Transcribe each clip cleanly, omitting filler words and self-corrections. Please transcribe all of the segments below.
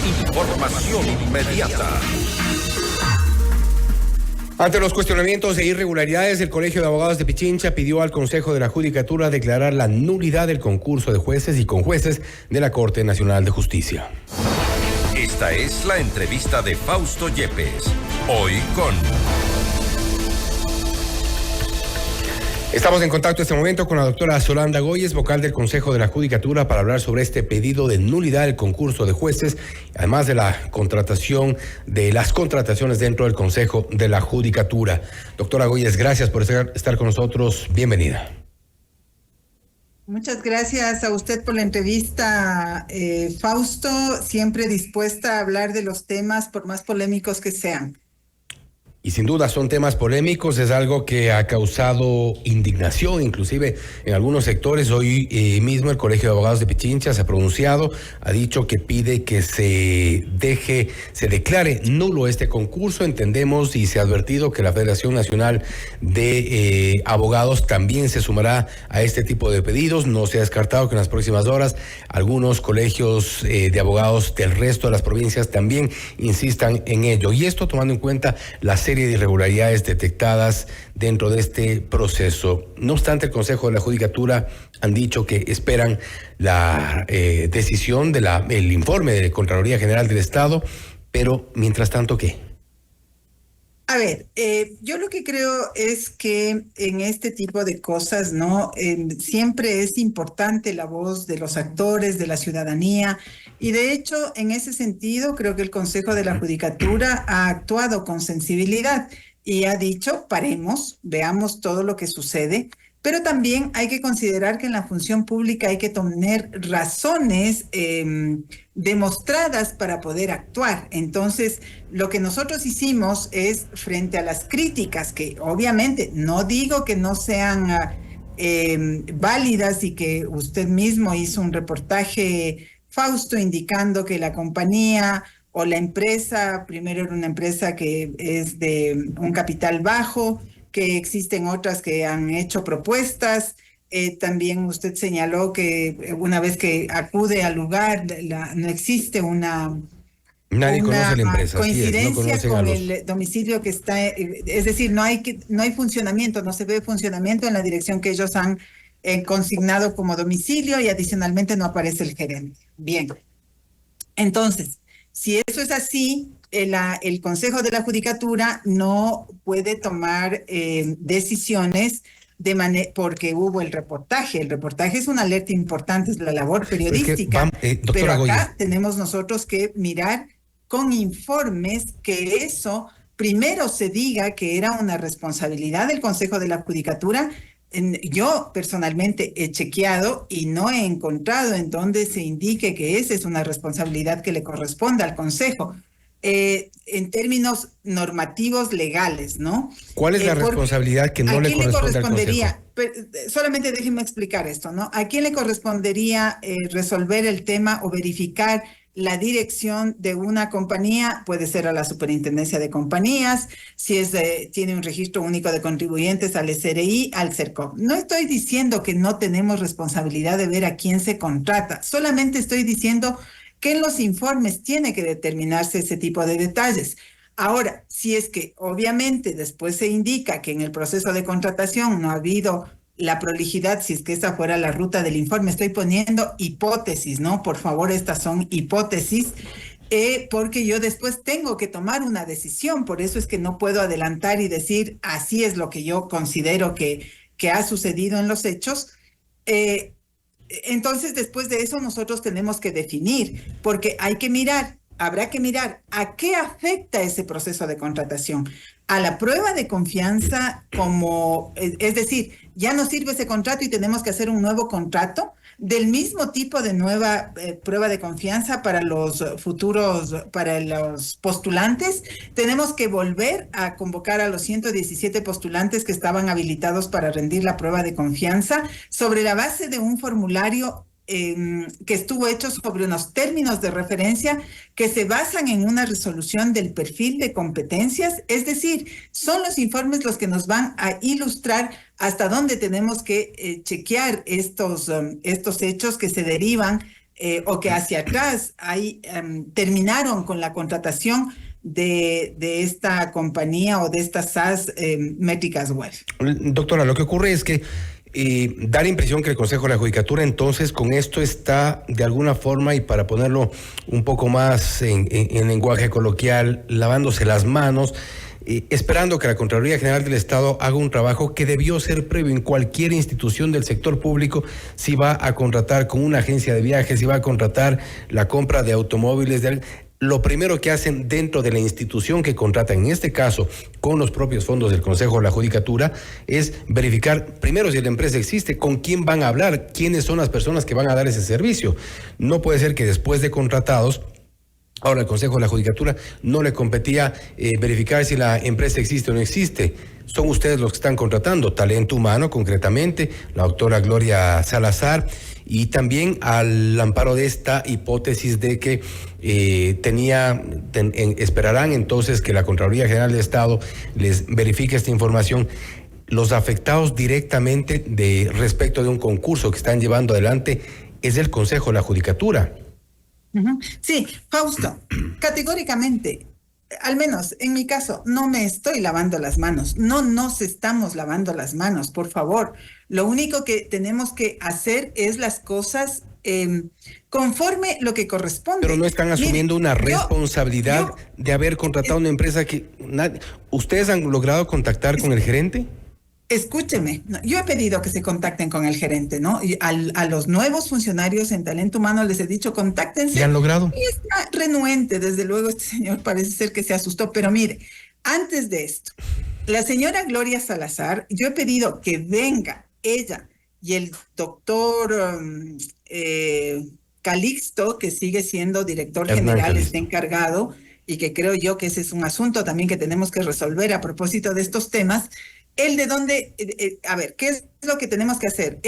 Información inmediata. Ante los cuestionamientos e irregularidades, el Colegio de Abogados de Pichincha pidió al Consejo de la Judicatura declarar la nulidad del concurso de jueces y conjueces de la Corte Nacional de Justicia. Esta es la entrevista de Fausto Yepes. Hoy con... Estamos en contacto en este momento con la doctora Solanda Goyes, vocal del Consejo de la Judicatura, para hablar sobre este pedido de nulidad del concurso de jueces, además de la contratación, de las contrataciones dentro del Consejo de la Judicatura. Doctora Goyes, gracias por estar con nosotros. Bienvenida. Muchas gracias a usted por la entrevista, Fausto, siempre dispuesta a hablar de los temas por más polémicos que sean. Y sin duda son temas polémicos, es algo que ha causado indignación, inclusive en algunos sectores. Hoy mismo el Colegio de Abogados de Pichincha se ha pronunciado, ha dicho que pide que se declare nulo este concurso. Entendemos y se ha advertido que la Federación Nacional de Abogados también se sumará a este tipo de pedidos. No se ha descartado que en las próximas horas algunos colegios de abogados del resto de las provincias también insistan en ello. Y esto tomando en cuenta la serie de irregularidades detectadas dentro de este proceso. No obstante, el Consejo de la Judicatura han dicho que esperan la decisión el informe de Contraloría General del Estado, pero mientras tanto, ¿qué? A ver, yo lo que creo es que en este tipo de cosas, ¿no? Siempre es importante la voz de los actores, de la ciudadanía, y de hecho, en ese sentido, creo que el Consejo de la Judicatura ha actuado con sensibilidad y ha dicho, paremos, veamos todo lo que sucede, pero también hay que considerar que en la función pública hay que tener razones demostradas para poder actuar. Entonces, lo que nosotros hicimos es, frente a las críticas, que obviamente no digo que no sean válidas, y que usted mismo hizo un reportaje, Fausto, indicando que la compañía o la empresa, primero era una empresa que es de un capital bajo, que existen otras que han hecho propuestas. También usted señaló que una vez que acude al lugar, no existe Nadie conoce la empresa, coincidencia con el domicilio que está, es decir, no hay funcionamiento, no se ve funcionamiento en la dirección que ellos han consignado como domicilio, y adicionalmente no aparece el gerente. Bien, entonces, si eso es así, el Consejo de la Judicatura no puede tomar decisiones porque hubo el reportaje. El reportaje es una alerta importante, es la labor periodística, pero acá tenemos nosotros que mirar con informes que eso primero se diga que era una responsabilidad del Consejo de la Judicatura. Yo personalmente he chequeado y no he encontrado en donde se indique que esa es una responsabilidad que le corresponde al Consejo. En términos normativos legales, ¿no? ¿Cuál es la responsabilidad que no le corresponde al Consejo? Solamente déjenme explicar esto, ¿no? ¿A quién le correspondería resolver el tema o verificar la dirección de una compañía? Puede ser a la Superintendencia de Compañías, si tiene un registro único de contribuyentes, al SRI, al CERCOP. No estoy diciendo que no tenemos responsabilidad de ver a quién se contrata, solamente estoy diciendo que en los informes tiene que determinarse ese tipo de detalles. Ahora, si es que obviamente después se indica que en el proceso de contratación no ha habido la prolijidad, si es que esa fuera la ruta del informe, estoy poniendo hipótesis, ¿no? Por favor, estas son hipótesis, porque yo después tengo que tomar una decisión. Por eso es que no puedo adelantar y decir, así es lo que yo considero que ha sucedido en los hechos. Entonces, después de eso, nosotros tenemos que definir, porque habrá que mirar a qué afecta ese proceso de contratación. A la prueba de confianza, es decir, ya no sirve ese contrato y tenemos que hacer un nuevo contrato del mismo tipo de nueva prueba de confianza para los para los postulantes. Tenemos que volver a convocar a los 117 postulantes que estaban habilitados para rendir la prueba de confianza sobre la base de un formulario que estuvo hecho sobre unos términos de referencia que se basan en una resolución del perfil de competencias. Es decir, son los informes los que nos van a ilustrar hasta dónde tenemos que chequear estos hechos que se derivan o que hacia atrás terminaron con la contratación de esta compañía o de estas SAS métricas web. Doctora, lo que ocurre es que da la impresión que el Consejo de la Judicatura entonces con esto está de alguna forma, y para ponerlo un poco más en lenguaje coloquial, lavándose las manos, esperando que la Contraloría General del Estado haga un trabajo que debió ser previo en cualquier institución del sector público. Si va a contratar con una agencia de viajes, si va a contratar la compra de automóviles, lo primero que hacen dentro de la institución que contrata, en este caso con los propios fondos del Consejo de la Judicatura, es verificar primero si la empresa existe, con quién van a hablar, quiénes son las personas que van a dar ese servicio. No puede ser que después de contratados, ahora el Consejo de la Judicatura no le competía verificar si la empresa existe o no existe. Son ustedes los que están contratando, Talento Humano concretamente, la doctora Gloria Salazar, y también al amparo de esta hipótesis de que esperarán entonces que la Contraloría General del Estado les verifique esta información. Los afectados directamente respecto de un concurso que están llevando adelante es el Consejo de la Judicatura. Sí, Fausto, categóricamente, al menos en mi caso, no me estoy lavando las manos, no nos estamos lavando las manos, por favor. Lo único que tenemos que hacer es las cosas conforme lo que corresponde. Pero no están asumiendo una responsabilidad de haber contratado una empresa que... ¿Ustedes han logrado contactar con el gerente? Escúcheme, yo he pedido que se contacten con el gerente, ¿no? Y a los nuevos funcionarios en Talento Humano les he dicho, contáctense. ¿Y han logrado? Y está renuente, desde luego, este señor parece ser que se asustó. Pero mire, antes de esto, la señora Gloria Salazar, yo he pedido que venga ella y el doctor Calixto, que sigue siendo director general, está encargado, y que creo yo que ese es un asunto también que tenemos que resolver a propósito de estos temas. A ver, ¿qué es lo que tenemos que hacer?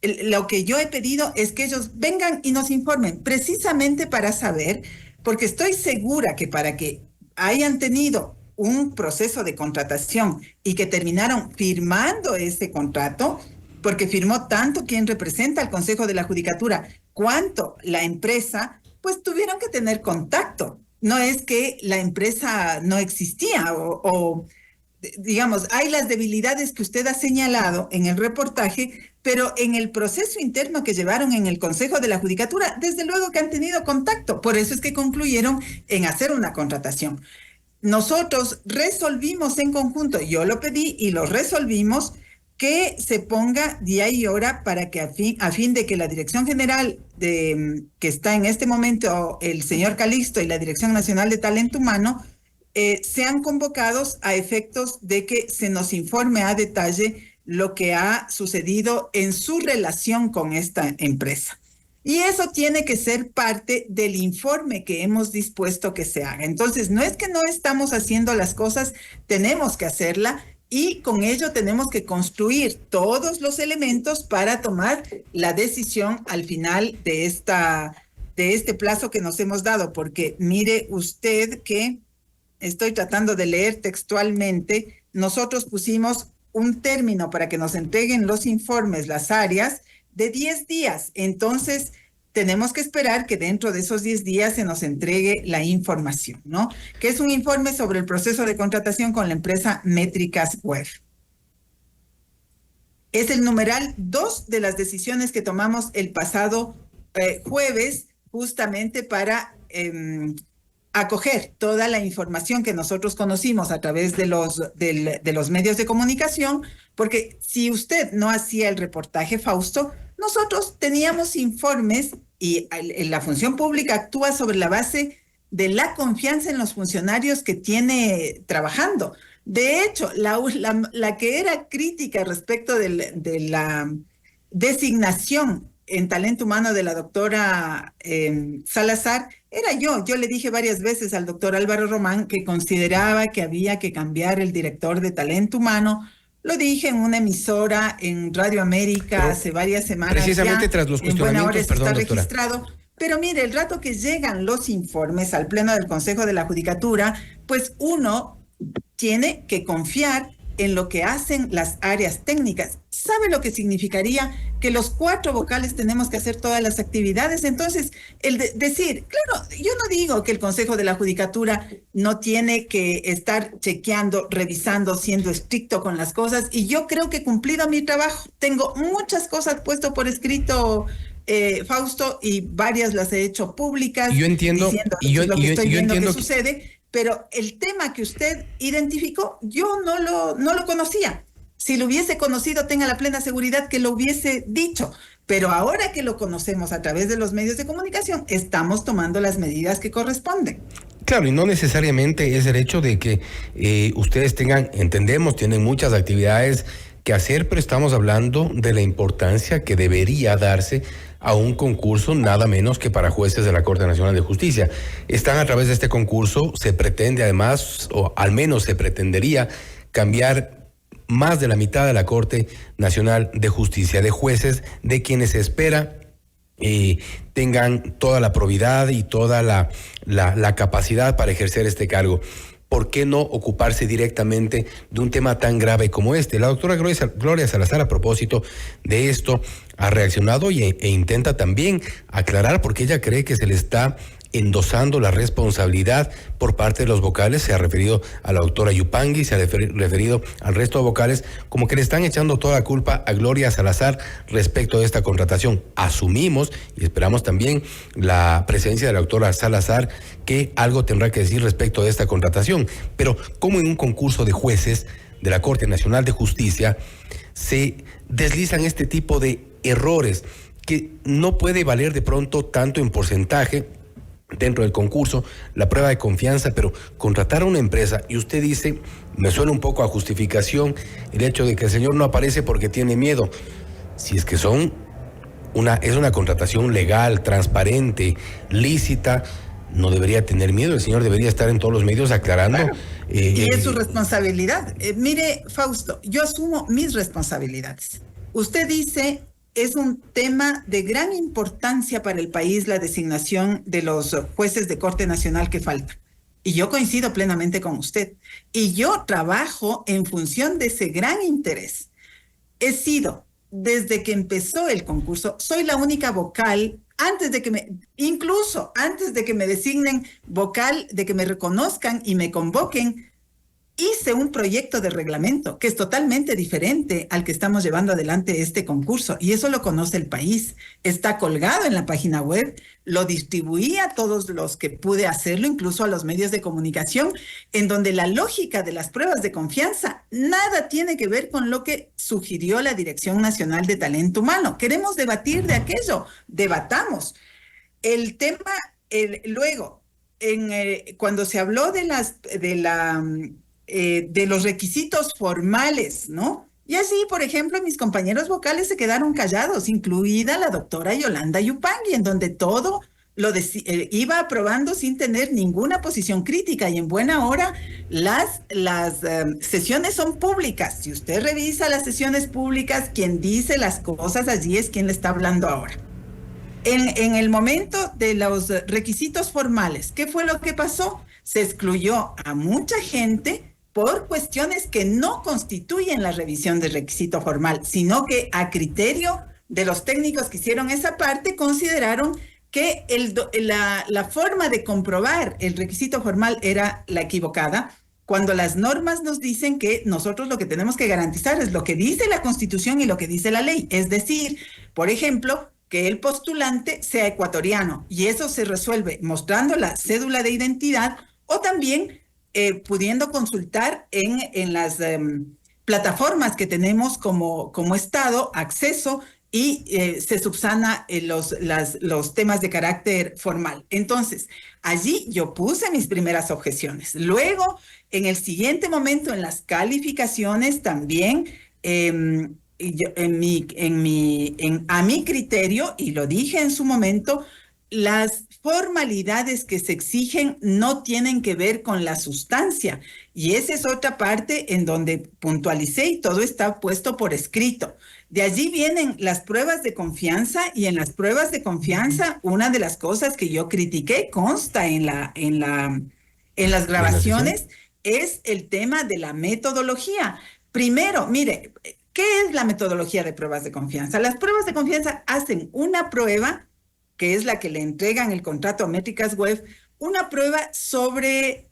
Lo que yo he pedido es que ellos vengan y nos informen, precisamente para saber, porque estoy segura que para que hayan tenido un proceso de contratación y que terminaron firmando ese contrato, porque firmó tanto quien representa al Consejo de la Judicatura cuanto la empresa, pues tuvieron que tener contacto. No es que la empresa no existía digamos, hay las debilidades que usted ha señalado en el reportaje, pero en el proceso interno que llevaron en el Consejo de la Judicatura, desde luego que han tenido contacto. Por eso es que concluyeron en hacer una contratación. Nosotros resolvimos en conjunto, yo lo pedí y lo resolvimos, que se ponga día y hora para que a fin de que la Dirección General que está en este momento, el señor Calixto, y la Dirección Nacional de Talento Humano, sean convocados a efectos de que se nos informe a detalle lo que ha sucedido en su relación con esta empresa. Y eso tiene que ser parte del informe que hemos dispuesto que se haga. Entonces, no es que no estamos haciendo las cosas, tenemos que hacerla, y con ello tenemos que construir todos los elementos para tomar la decisión al final de este plazo que nos hemos dado. Porque mire usted que estoy tratando de leer textualmente, nosotros pusimos un término para que nos entreguen los informes, las áreas, de 10 días. Entonces, tenemos que esperar que dentro de esos 10 días se nos entregue la información, ¿no? Que es un informe sobre el proceso de contratación con la empresa Métricas Web. Es el numeral 2 de las decisiones que tomamos el pasado jueves, justamente para acoger toda la información que nosotros conocimos a través de los medios de comunicación, porque si usted no hacía el reportaje, Fausto, nosotros teníamos informes, y la función pública actúa sobre la base de la confianza en los funcionarios que tiene trabajando. De hecho, la que era crítica respecto de la designación en Talento Humano de la doctora Salazar, era yo. Yo le dije varias veces al doctor Álvaro Román que consideraba que había que cambiar el director de Talento Humano. Lo dije en una emisora en Radio América hace varias semanas. Precisamente tras los cuestionamientos, está registrado. Pero mire, el rato que llegan los informes al Pleno del Consejo de la Judicatura, pues uno tiene que confiar en lo que hacen las áreas técnicas. ¿Sabe lo que significaría que los 4 vocales tenemos que hacer todas las actividades. Entonces, decir, claro, yo no digo que el Consejo de la Judicatura no tiene que estar chequeando, revisando, siendo estricto con las cosas, y yo creo que he cumplido mi trabajo. Tengo muchas cosas puesto por escrito, Fausto, y varias las he hecho públicas. Yo entiendo, diciendo lo que estoy viendo que sucede, pero el tema que usted identificó, yo no lo conocía. Si lo hubiese conocido, tenga la plena seguridad que lo hubiese dicho. Pero ahora que lo conocemos a través de los medios de comunicación, estamos tomando las medidas que corresponden. Claro, y no necesariamente es el hecho de que ustedes tienen muchas actividades que hacer, pero estamos hablando de la importancia que debería darse a un concurso nada menos que para jueces de la Corte Nacional de Justicia. Están a través de este concurso, se pretende además, o al menos se pretendería, cambiar más de la mitad de la Corte Nacional de Justicia, de jueces de quienes se espera tengan toda la probidad y toda la capacidad para ejercer este cargo. ¿Por qué no ocuparse directamente de un tema tan grave como este? La doctora Gloria Salazar, a propósito de esto, ha reaccionado e intenta también aclarar por qué ella cree que se le está endosando la responsabilidad por parte de los vocales. Se ha referido a la doctora Yupangui, se ha referido al resto de vocales, como que le están echando toda la culpa a Gloria Salazar respecto de esta contratación. Asumimos y esperamos también la presencia de la doctora Salazar, que algo tendrá que decir respecto de esta contratación. Pero ¿cómo en un concurso de jueces de la Corte Nacional de Justicia se deslizan este tipo de errores que no puede valer de pronto tanto en porcentaje dentro del concurso, la prueba de confianza, pero contratar a una empresa? Y usted dice, me suena un poco a justificación el hecho de que el señor no aparece porque tiene miedo. Si es que es una contratación legal, transparente, lícita, no debería tener miedo. El señor debería estar en todos los medios aclarando. Claro. Y es su responsabilidad. Mire, Fausto, yo asumo mis responsabilidades. Usted dice, es un tema de gran importancia para el país la designación de los jueces de Corte Nacional que faltan. Y yo coincido plenamente con usted. Y yo trabajo en función de ese gran interés. He sido, desde que empezó el concurso, soy la única vocal, incluso antes de que me designen vocal, de que me reconozcan y me convoquen, hice un proyecto de reglamento que es totalmente diferente al que estamos llevando adelante este concurso, y eso lo conoce el país. Está colgado en la página web, lo distribuí a todos los que pude hacerlo, incluso a los medios de comunicación, en donde la lógica de las pruebas de confianza nada tiene que ver con lo que sugirió la Dirección Nacional de Talento Humano. ¿Queremos debatir de aquello? Debatamos. El tema, luego, cuando se habló de los requisitos formales, ¿no? Y así, por ejemplo, mis compañeros vocales se quedaron callados, incluida la doctora Yolanda Yupangui, en donde todo iba aprobando sin tener ninguna posición crítica, y en buena hora las sesiones son públicas. Si usted revisa las sesiones públicas, quien dice las cosas allí es quien le está hablando ahora. En el momento de los requisitos formales, ¿qué fue lo que pasó? Se excluyó a mucha gente por cuestiones que no constituyen la revisión del requisito formal, sino que a criterio de los técnicos que hicieron esa parte, consideraron que la forma de comprobar el requisito formal era la equivocada, cuando las normas nos dicen que nosotros lo que tenemos que garantizar es lo que dice la Constitución y lo que dice la ley. Es decir, por ejemplo, que el postulante sea ecuatoriano, y eso se resuelve mostrando la cédula de identidad, o también pudiendo consultar en las plataformas que tenemos como Estado acceso, y se subsana los temas de carácter formal. Entonces, allí yo puse mis primeras objeciones. Luego, en el siguiente momento, en las calificaciones también, a mi criterio, y lo dije en su momento, las formalidades que se exigen no tienen que ver con la sustancia, y esa es otra parte en donde puntualicé, y todo está puesto por escrito. De allí vienen las pruebas de confianza, y en las pruebas de confianza, una de las cosas que yo critiqué, consta en las grabaciones, es el tema de la metodología. Primero, mire, ¿Qué es la metodología de pruebas de confianza? Las pruebas de confianza hacen una prueba, que es la que le entregan el contrato a Métricas Web, una prueba sobre,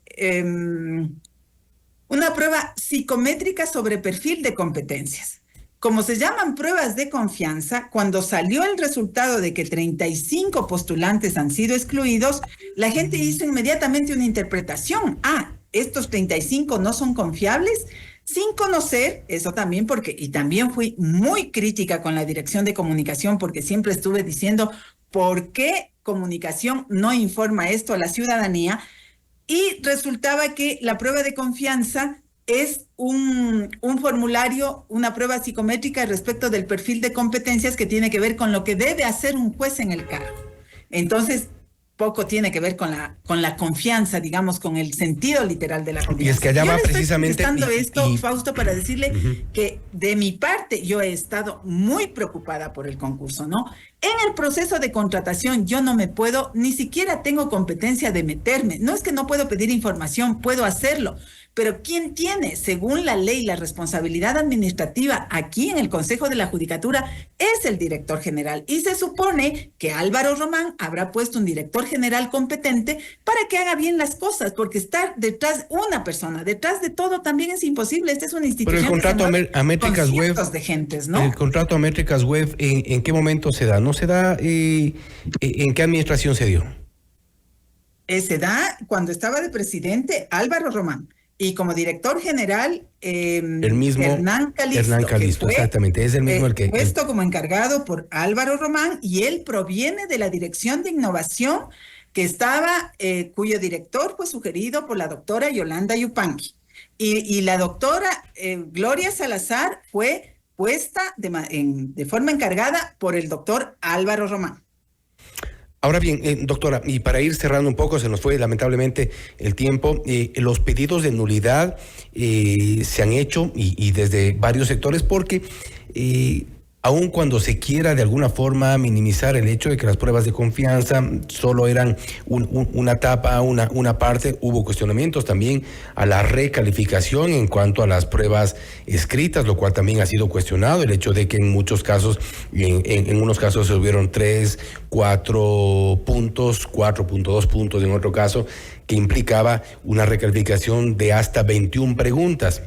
una prueba psicométrica sobre perfil de competencias. Como se llaman pruebas de confianza, cuando salió el resultado de que 35 postulantes han sido excluidos, la gente hizo inmediatamente una interpretación. Estos 35 no son confiables, sin conocer, eso también y también fui muy crítica con la Dirección de Comunicación, porque siempre estuve diciendo, ¿por qué Comunicación no informa esto a la ciudadanía? Y resultaba que la prueba de confianza es un formulario, una prueba psicométrica respecto del perfil de competencias que tiene que ver con lo que debe hacer un juez en el cargo. Entonces, poco tiene que ver con la confianza, digamos, con el sentido literal de la confianza. Y es que allá va precisamente... Yo le estoy esto, Fausto, para decirle que de mi parte yo he estado muy preocupada por el concurso, ¿no? En el proceso de contratación yo no me puedo, ni siquiera tengo competencia de meterme. No es que no puedo pedir información, puedo hacerlo. Pero ¿quién tiene, según la ley, la responsabilidad administrativa aquí en el Consejo de la Judicatura? Es el director general. Y se supone que Álvaro Román habrá puesto un director general competente para que haga bien las cosas, porque estar detrás una persona, detrás de todo también es imposible. Esta es una institución. Pero el contrato a Métricas Web, de gentes, ¿no? El contrato a Métricas Web, ¿en qué momento se da? ¿No se da? ¿En qué administración se dio? Se da cuando estaba de presidente Álvaro Román. Y como director general, el mismo Hernán Calisto. Hernán Calisto, exactamente. Es el mismo el que... Puesto como encargado por Álvaro Román, y él proviene de la Dirección de Innovación que estaba, cuyo director fue sugerido por la doctora Yolanda Yupanqui. Y la doctora Gloria Salazar fue puesta de forma encargada por el doctor Álvaro Román. Ahora bien, doctora, y para ir cerrando un poco, se nos fue lamentablemente el tiempo, los pedidos de nulidad se han hecho y desde varios sectores porque aun cuando se quiera de alguna forma minimizar el hecho de que las pruebas de confianza solo eran una etapa, una parte, hubo cuestionamientos también a la recalificación en cuanto a las pruebas escritas, lo cual también ha sido cuestionado, el hecho de que en muchos casos, en unos casos se hubieron 3, 4 puntos, 4.2 puntos en otro caso, que implicaba una recalificación de hasta 21 preguntas.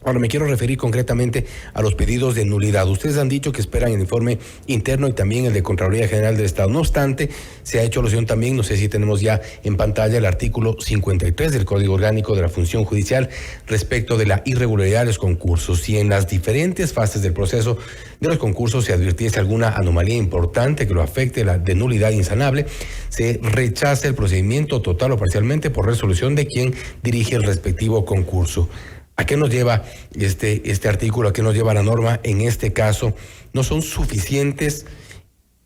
Ahora me quiero referir concretamente a los pedidos de nulidad. Ustedes han dicho que esperan el informe interno y también el de Contraloría General del Estado. No obstante, se ha hecho alusión también, no sé si tenemos ya en pantalla el artículo 53 del Código Orgánico de la Función Judicial respecto de la irregularidad de los concursos. Si en las diferentes fases del proceso de los concursos se advirtiese alguna anomalía importante que lo afecte, la de nulidad insanable, se rechaza el procedimiento total o parcialmente por resolución de quien dirige el respectivo concurso. ¿A qué nos lleva este artículo? ¿A qué nos lleva la norma? En este caso, ¿no son suficientes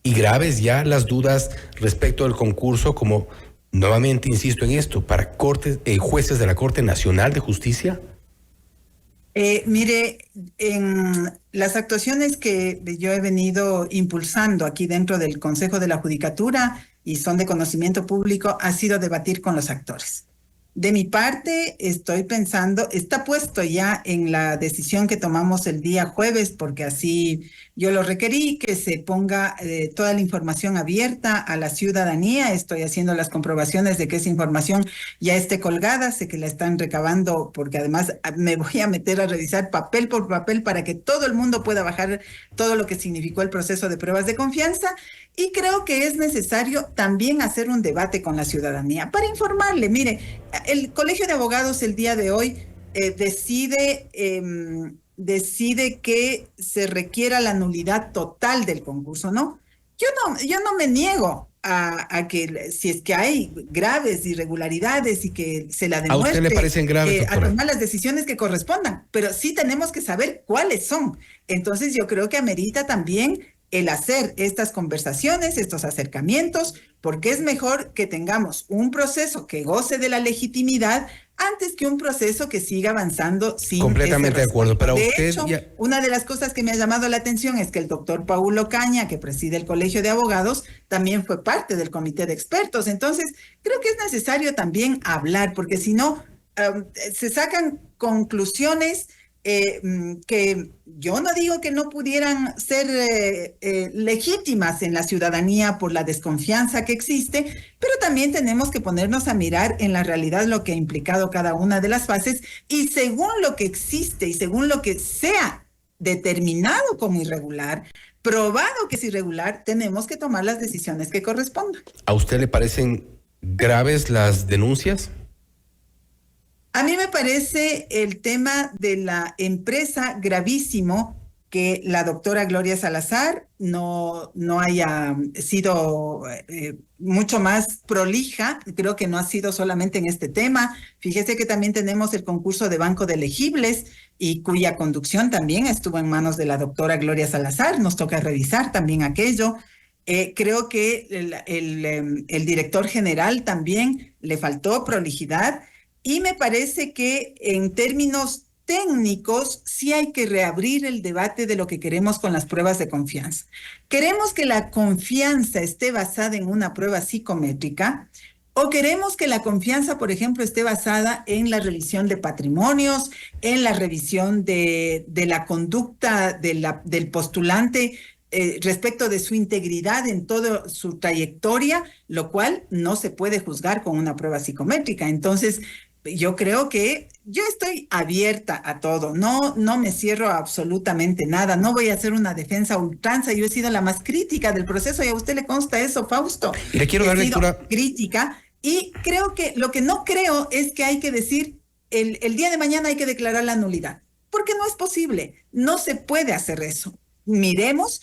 y graves ya las dudas respecto del concurso, como nuevamente insisto en esto, para jueces de la Corte Nacional de Justicia? Mire, en las actuaciones que yo he venido impulsando aquí dentro del Consejo de la Judicatura y son de conocimiento público, ha sido debatir con los actores. De mi parte, estoy pensando, está puesto ya en la decisión que tomamos el día jueves, porque así yo lo requerí, que se ponga toda la información abierta a la ciudadanía. Estoy haciendo las comprobaciones de que esa información ya esté colgada, sé que la están recabando, porque además me voy a meter a revisar papel por papel para que todo el mundo pueda bajar todo lo que significó el proceso de pruebas de confianza. Y creo que es necesario también hacer un debate con la ciudadanía para informarle. Mire, el Colegio de Abogados el día de hoy decide que se requiera la nulidad total del concurso, ¿no? Yo no me niego a que si es que hay graves irregularidades y que se la demuestre, ¿a usted le parecen graves, a tomar las decisiones que correspondan, pero sí tenemos que saber cuáles son. Entonces yo creo que amerita también el hacer estas conversaciones, estos acercamientos, porque es mejor que tengamos un proceso que goce de la legitimidad antes que un proceso que siga avanzando sin completamente de acuerdo. Pero de usted hecho, ya... una de las cosas que me ha llamado la atención es que el doctor Paulo Caña, que preside el Colegio de Abogados, también fue parte del comité de expertos. Entonces, creo que es necesario también hablar, porque si no, se sacan conclusiones que yo no digo que no pudieran ser legítimas en la ciudadanía por la desconfianza que existe, pero también tenemos que ponernos a mirar en la realidad lo que ha implicado cada una de las fases y según lo que existe y según lo que sea determinado como irregular, probado que es irregular, tenemos que tomar las decisiones que correspondan. ¿A usted le parecen graves las denuncias? A mí me parece el tema de la empresa gravísimo que la doctora Gloria Salazar no haya sido mucho más prolija. Creo que no ha sido solamente en este tema. Fíjese que también tenemos el concurso de Banco de Elegibles y cuya conducción también estuvo en manos de la doctora Gloria Salazar. Nos toca revisar también aquello. Creo que el director general también le faltó prolijidad. Y me parece que en términos técnicos sí hay que reabrir el debate de lo que queremos con las pruebas de confianza. ¿Queremos que la confianza esté basada en una prueba psicométrica o queremos que la confianza, por ejemplo, esté basada en la revisión de patrimonios, en la revisión de la conducta del postulante respecto de su integridad en toda su trayectoria, lo cual no se puede juzgar con una prueba psicométrica? Entonces, yo creo que yo estoy abierta a todo, no me cierro a absolutamente nada, no voy a hacer una defensa a ultranza. Yo he sido la más crítica del proceso y a usted le consta eso, Fausto. Y le quiero dar lectura. Crítica, y creo que lo que no creo es que hay que decir el día de mañana hay que declarar la nulidad, porque no es posible, no se puede hacer eso. Miremos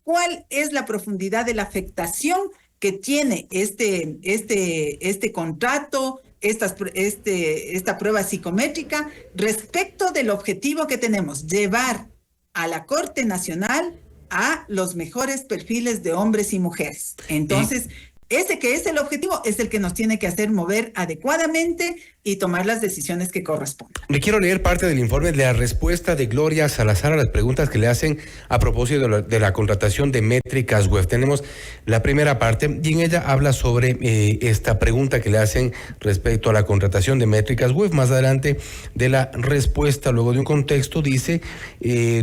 cuál es la profundidad de la afectación que tiene este contrato, esta prueba psicométrica respecto del objetivo que tenemos, llevar a la Corte Nacional a los mejores perfiles de hombres y mujeres. Entonces, ese que es el objetivo es el que nos tiene que hacer mover adecuadamente y tomar las decisiones que correspondan. Le quiero leer parte del informe de la respuesta de Gloria Salazar a las preguntas que le hacen a propósito de la contratación de Métricas Web. Tenemos la primera parte y en ella habla sobre esta pregunta que le hacen respecto a la contratación de Métricas Web. Más adelante de la respuesta, luego de un contexto, dice,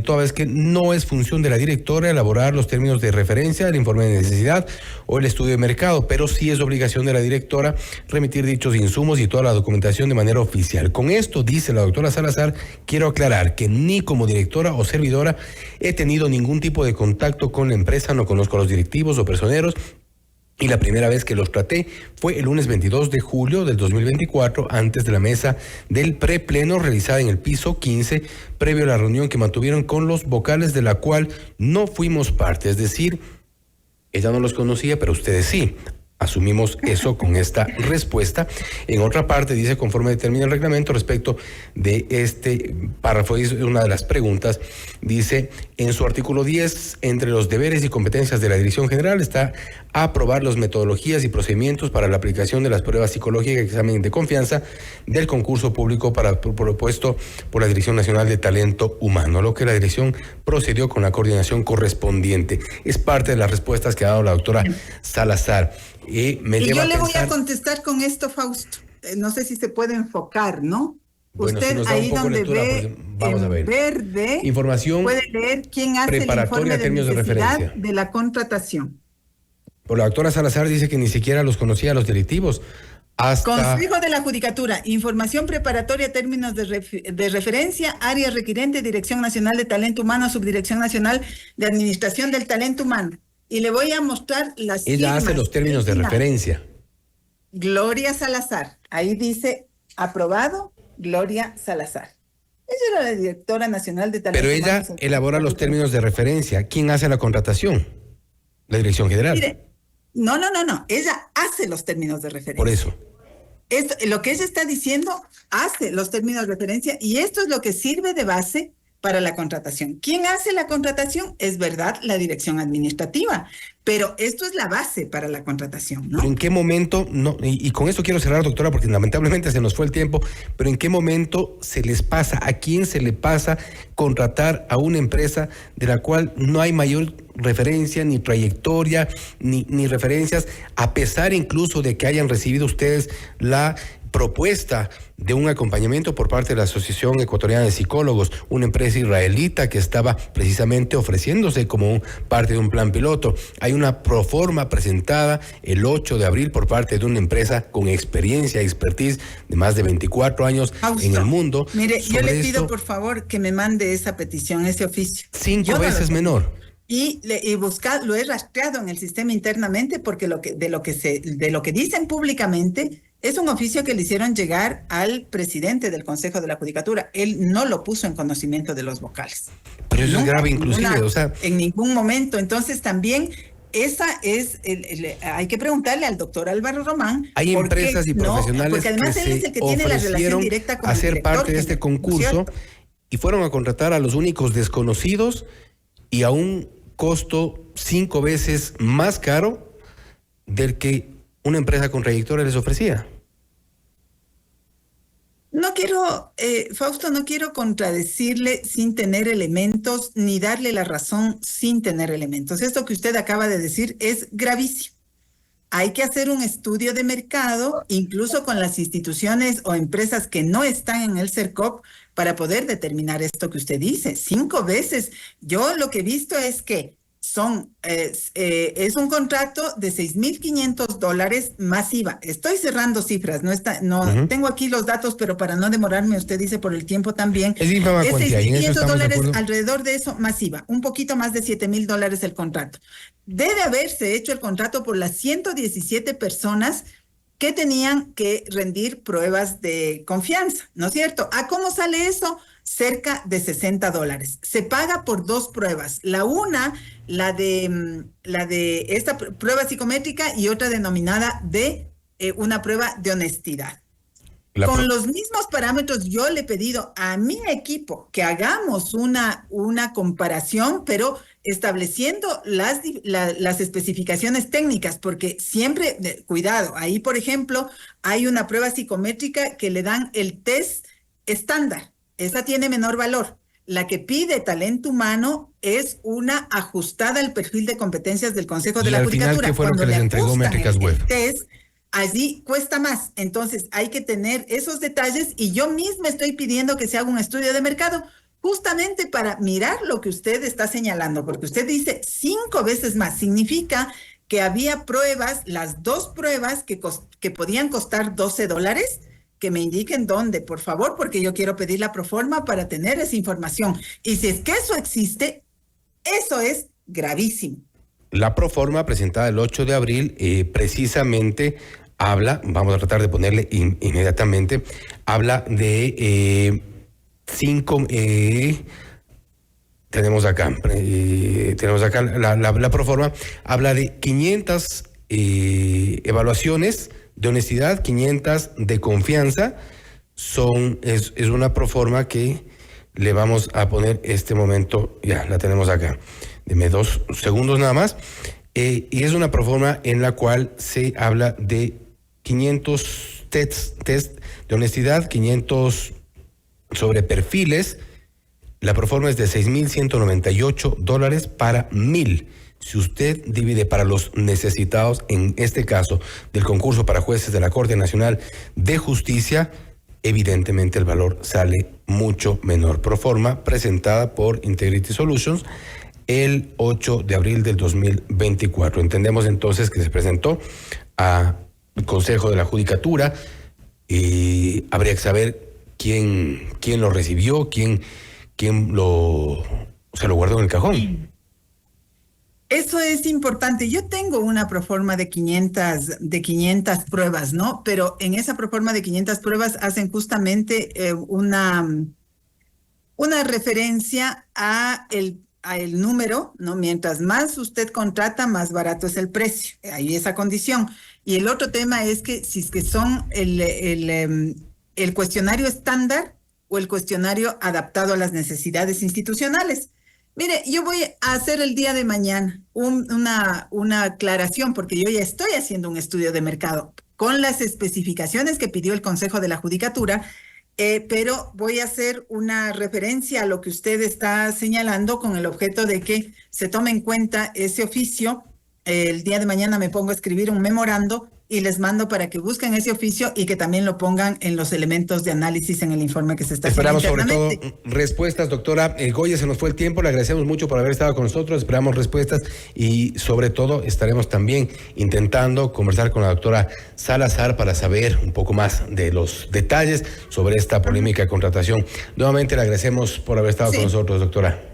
toda vez que no es función de la directora elaborar los términos de referencia, el informe de necesidad o el estudio de mercado, pero sí es obligación de la directora remitir dichos insumos y toda la documentación de manera oficial. Con esto, dice la doctora Salazar, quiero aclarar que ni como directora o servidora he tenido ningún tipo de contacto con la empresa, no conozco a los directivos o personeros, y la primera vez que los traté fue el lunes 22 de julio del 2024, antes de la mesa del prepleno realizada en el piso 15, previo a la reunión que mantuvieron con los vocales, de la cual no fuimos parte. Es decir, ella no los conocía, pero ustedes sí. Asumimos eso con esta respuesta. En otra parte dice, conforme determina el reglamento respecto de este párrafo, es una de las preguntas, dice, en su artículo 10, entre los deberes y competencias de la Dirección General está aprobar las metodologías y procedimientos para la aplicación de las pruebas psicológicas y examen de confianza del concurso público propuesto por la Dirección Nacional de Talento Humano, lo que la dirección procedió con la coordinación correspondiente. Es parte de las respuestas que ha dado la doctora Salazar. Y yo le voy a contestar con esto, Fausto. No sé si se puede enfocar, ¿no? Bueno, usted si ahí donde lectura, ve vamos a ver. Verde, información puede leer quién hace el informe de necesidad de la contratación. Por la doctora Salazar dice que ni siquiera los conocía a los directivos. Consejo de la Judicatura, información preparatoria, términos de referencia, área requirente, Dirección Nacional de Talento Humano, Subdirección Nacional de Administración del Talento Humano. Y le voy a mostrar las Ella hace los términos de referencia. Gloria Salazar. Ahí dice, aprobado, Gloria Salazar. Ella era la directora nacional de Talento Humano. Pero ella elabora los términos de referencia. ¿Quién hace la contratación? La Dirección General. Mire, no. Ella hace los términos de referencia. Por eso. Lo que ella está diciendo, hace los términos de referencia y esto es lo que sirve de base para la contratación. ¿Quién hace la contratación? Es verdad, la dirección administrativa, pero esto es la base para la contratación, ¿no? ¿Pero en qué momento, no, y con esto quiero cerrar, doctora, porque lamentablemente se nos fue el tiempo, pero en qué momento se les pasa, a quién se le pasa contratar a una empresa de la cual no hay mayor referencia, ni trayectoria, ni referencias, a pesar incluso de que hayan recibido ustedes la propuesta de un acompañamiento por parte de la Asociación Ecuatoriana de Psicólogos, una empresa israelita que estaba precisamente ofreciéndose como parte de un plan piloto. Hay una proforma presentada el 8 de abril por parte de una empresa con experiencia, expertise de más de 24 años en el mundo. Mire, yo le pido por favor que me mande esa petición, ese oficio. 5 veces menor. Y lo he rastreado en el sistema internamente porque de lo que dicen públicamente es un oficio que le hicieron llegar al presidente del Consejo de la Judicatura. Él no lo puso en conocimiento de los vocales. Pero eso es grave inclusive, o sea... En ningún momento. Entonces también esa es, hay que preguntarle al doctor Álvaro Román. Hay empresas y profesionales porque además que él es el que tiene la relación directa con a el ser director parte de este concurso y fueron a contratar a los únicos desconocidos y a un costo 5 veces más caro del que una empresa con trayectoria les ofrecía. No quiero, Fausto, no quiero contradecirle sin tener elementos, ni darle la razón sin tener elementos. Esto que usted acaba de decir es gravísimo. Hay que hacer un estudio de mercado, incluso con las instituciones o empresas que no están en el CERCOP, para poder determinar esto que usted dice. 5 veces. Yo lo que he visto es que es un contrato de $6,500 más IVA. Estoy cerrando cifras, tengo aquí los datos, pero para no demorarme, usted dice por el tiempo también. Es ínfima cuantía, y en eso estamos de acuerdo. $6,500, alrededor de eso más IVA, un poquito más de $7,000 el contrato. Debe haberse hecho el contrato por las 117 personas que tenían que rendir pruebas de confianza, ¿no es cierto? ¿A cómo sale eso? Cerca de $60. Se paga por 2 pruebas. La de esta prueba psicométrica y otra denominada de una prueba de honestidad. Con los mismos parámetros, yo le he pedido a mi equipo que hagamos una comparación, pero estableciendo las especificaciones técnicas, porque siempre, cuidado, ahí por ejemplo, hay una prueba psicométrica que le dan el test estándar. Esa tiene menor valor. La que pide talento humano es una ajustada al perfil de competencias del Consejo de la Judicatura. Final, ¿qué fue lo que les entregó Métricas Web? El test, allí cuesta más. Entonces hay que tener esos detalles y yo misma estoy pidiendo que se haga un estudio de mercado justamente para mirar lo que usted está señalando, porque usted dice 5 veces más. Significa que había pruebas, las 2 pruebas que podían costar $12, que me indiquen dónde, por favor, porque yo quiero pedir la proforma para tener esa información. Y si es que eso existe, eso es gravísimo. La proforma presentada el 8 de abril precisamente habla, vamos a tratar de ponerle inmediatamente, habla de 5, tenemos acá la proforma, habla de 500 evaluaciones de honestidad, 500 de confianza. Es una proforma que le vamos a poner este momento, ya la tenemos acá. Deme 2 segundos nada más. Y es una proforma en la cual se habla de 500 test de honestidad, 500 sobre perfiles. La proforma es de $6,198 para 1,000. Si usted divide para los necesitados, en este caso del concurso para jueces de la Corte Nacional de Justicia, evidentemente el valor sale mucho menor. Proforma presentada por Integrity Solutions el 8 de abril del 2024. Entendemos entonces que se presentó al Consejo de la Judicatura y habría que saber quién lo recibió, quién se lo guardó en el cajón. Eso es importante. Yo tengo una proforma de 500 pruebas, ¿no? Pero en esa proforma de 500 pruebas hacen justamente una referencia a el número, ¿no? Mientras más usted contrata, más barato es el precio. Hay esa condición. Y el otro tema es que si es que son el cuestionario estándar o el cuestionario adaptado a las necesidades institucionales. Mire, yo voy a hacer el día de mañana una aclaración, porque yo ya estoy haciendo un estudio de mercado con las especificaciones que pidió el Consejo de la Judicatura, pero voy a hacer una referencia a lo que usted está señalando con el objeto de que se tome en cuenta ese oficio. El día de mañana me pongo a escribir un memorando y les mando para que busquen ese oficio y que también lo pongan en los elementos de análisis en el informe que se está haciendo. Esperamos sobre todo respuestas, doctora. Goya, se nos fue el tiempo, le agradecemos mucho por haber estado con nosotros, esperamos respuestas y sobre todo estaremos también intentando conversar con la doctora Salazar para saber un poco más de los detalles sobre esta polémica contratación. Nuevamente le agradecemos por haber estado con nosotros, doctora.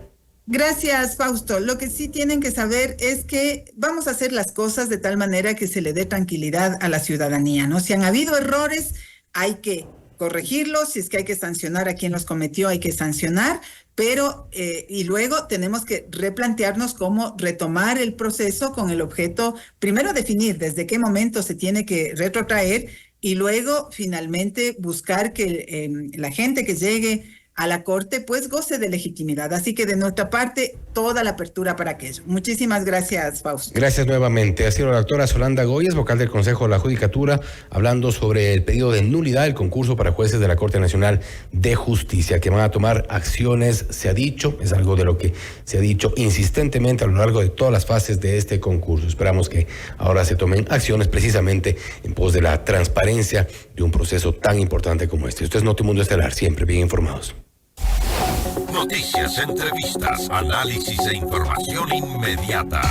Gracias, Fausto. Lo que sí tienen que saber es que vamos a hacer las cosas de tal manera que se le dé tranquilidad a la ciudadanía, ¿no? Si han habido errores, hay que corregirlos. Si es que hay que sancionar a quien los cometió, hay que sancionar. Pero, y luego tenemos que replantearnos cómo retomar el proceso con el objeto, primero definir desde qué momento se tiene que retrotraer y luego finalmente buscar que la gente que llegue a la Corte, pues goce de legitimidad. Así que de nuestra parte, toda la apertura para aquello. Muchísimas gracias, Fausto. Gracias nuevamente. Ha sido la doctora Solanda Goyes, vocal del Consejo de la Judicatura, hablando sobre el pedido de nulidad del concurso para jueces de la Corte Nacional de Justicia, que van a tomar acciones, se ha dicho, es algo de lo que se ha dicho insistentemente a lo largo de todas las fases de este concurso. Esperamos que ahora se tomen acciones precisamente en pos de la transparencia de un proceso tan importante como este. Esto es Notimundo Estelar, siempre bien informados. Noticias, entrevistas, análisis e información inmediata.